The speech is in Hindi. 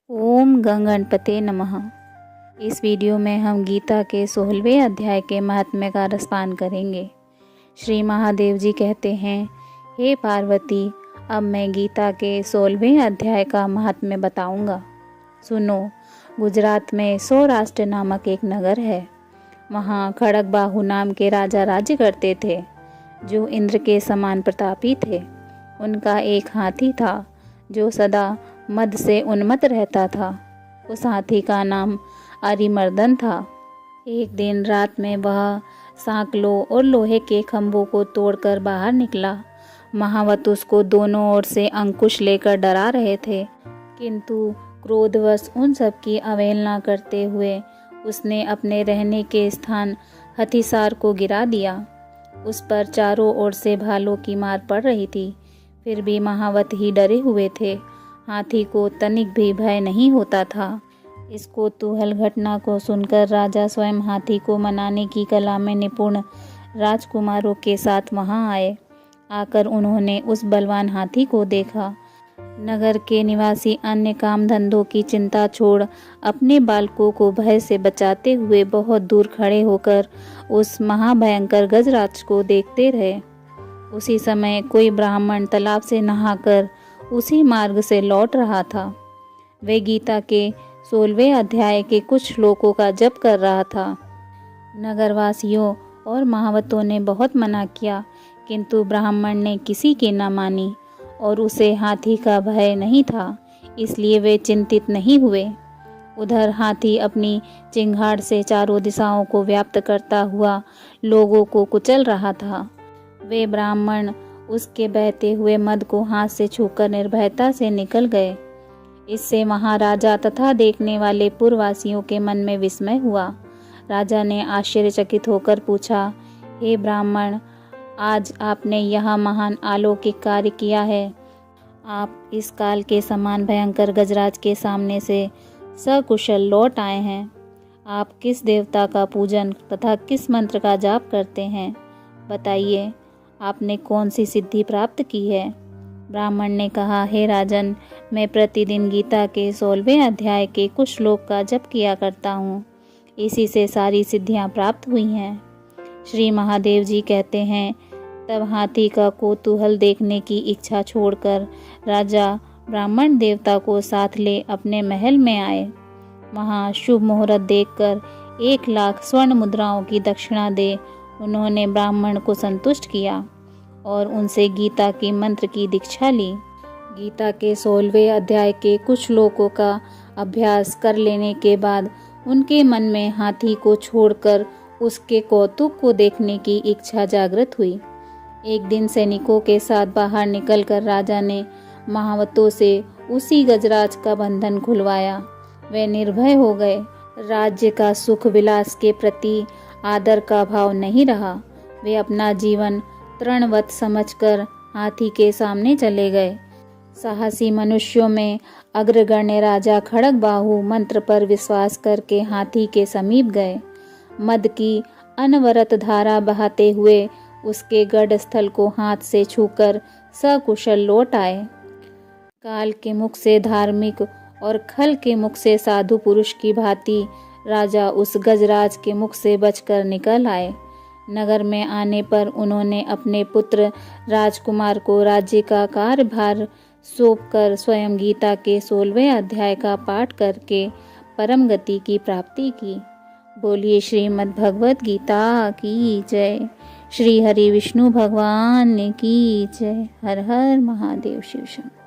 ओम गणपते नमः। इस वीडियो में हम गीता के 16वें अध्याय के महात्म्य का रसपान करेंगे। श्री महादेव जी कहते हैं, हे पार्वती, अब मैं गीता के 16वें अध्याय का महात्म्य बताऊंगा। सुनो, गुजरात में सौराष्ट्र नामक एक नगर है। वहाँ खड़गबाहु नाम के राजा राज्य करते थे, जो इंद्र के समान प्रतापी थे। उनका एक हाथी था जो सदा मद से उन्मत्त रहता था। उस हाथी का नाम अरिमर्दन था। एक दिन रात में वह सांकलों और लोहे के खंभों को तोड़कर बाहर निकला। महावत उसको दोनों ओर से अंकुश लेकर डरा रहे थे, किंतु क्रोधवश उन सब की अवहेलना करते हुए उसने अपने रहने के स्थान हथिसार को गिरा दिया। उस पर चारों ओर से भालों की मार पड़ रही थी, फिर भी महावत ही डरे हुए थे। हाथी को तनिक भी भय नहीं होता था। इस कौतूहल घटना को सुनकर राजा स्वयं हाथी को मनाने की कला में निपुण राजकुमारों के साथ वहां आए। आकर उन्होंने उस बलवान हाथी को देखा। नगर के निवासी अन्य काम धंधों की चिंता छोड़ अपने बालकों को भय से बचाते हुए बहुत दूर खड़े होकर उस महाभयंकर गजराज को देखते रहे। उसी समय कोई ब्राह्मण तालाब से नहाकर उसी मार्ग से लौट रहा था। वे गीता के 16वें अध्याय के कुछ श्लोकों का जप कर रहा था। नगरवासियों और महावतों ने बहुत मना किया, किंतु ब्राह्मण ने किसी की न मानी और उसे हाथी का भय नहीं था, इसलिए वे चिंतित नहीं हुए। उधर हाथी अपनी चिंगाड़ से चारों दिशाओं को व्याप्त करता हुआ लोगों को कुचल रहा था। वे ब्राह्मण उसके बहते हुए मद को हाथ से छूकर निर्भयता से निकल गए। इससे महाराजा तथा देखने वाले पुरवासियों के मन में विस्मय हुआ। राजा ने आश्चर्यचकित होकर पूछा, हे ब्राह्मण, आज आपने यह महान अलौकिक कार्य किया है। आप इस काल के समान भयंकर गजराज के सामने से सकुशल लौट आए हैं। आप किस देवता का पूजन तथा किस मंत्र का जाप करते हैं? बताइए, आपने कौन सी सिद्धि प्राप्त की है? ब्राह्मण ने कहा, हे राजन, मैं प्रतिदिन गीता के 16वें अध्याय के कुछ श्लोक का जप किया करता हूँ। इसी से सारी सिद्धियाँ प्राप्त हुई हैं। श्री महादेव जी कहते हैं, तब हाथी का कौतूहल देखने की इच्छा छोड़कर राजा ब्राह्मण देवता को साथ ले अपने महल में आए। वहाँ शुभ मुहूर्त देखकर 1 लाख स्वर्ण मुद्राओं की दक्षिणा दे उन्होंने ब्राह्मण को संतुष्ट किया और उनसे गीता की मंत्र की दीक्षा ली। गीता के 16वें अध्याय के कुछ श्लोकों का अभ्यास कर लेने के बाद उनके मन में हाथी को छोड़कर उसके कौतुक को देखने की इच्छा जागृत हुई। एक दिन सैनिकों के साथ बाहर निकलकर राजा ने महावतों से उसी गजराज का बंधन खुलवाया। वे निर्भय हो गए। राज्य का सुख विलास के प्रति आदर का भाव नहीं रहा। वे अपना जीवन तृणवत समझकर हाथी के सामने चले गए। साहसी मनुष्यों में अग्रगण्य राजा खड़गबाहु मंत्र पर विश्वास करके हाथी के समीप गए। मद की अनवरत धारा बहाते हुए उसके गढ़ स्थल को हाथ से छूकर सकुशल लौट आए। काल के मुख से धार्मिक और खल के मुख से साधु पुरुष की भांति राजा उस गजराज के मुख से बचकर निकल आए। नगर में आने पर उन्होंने अपने पुत्र राजकुमार को राज्य का कार्यभार सौंपकर स्वयं गीता के 16वें अध्याय का पाठ करके परम गति की प्राप्ति की। बोलिए श्रीमद् भगवत गीता की जय। श्री हरि विष्णु भगवान की जय। हर हर महादेव। शिव शंकर।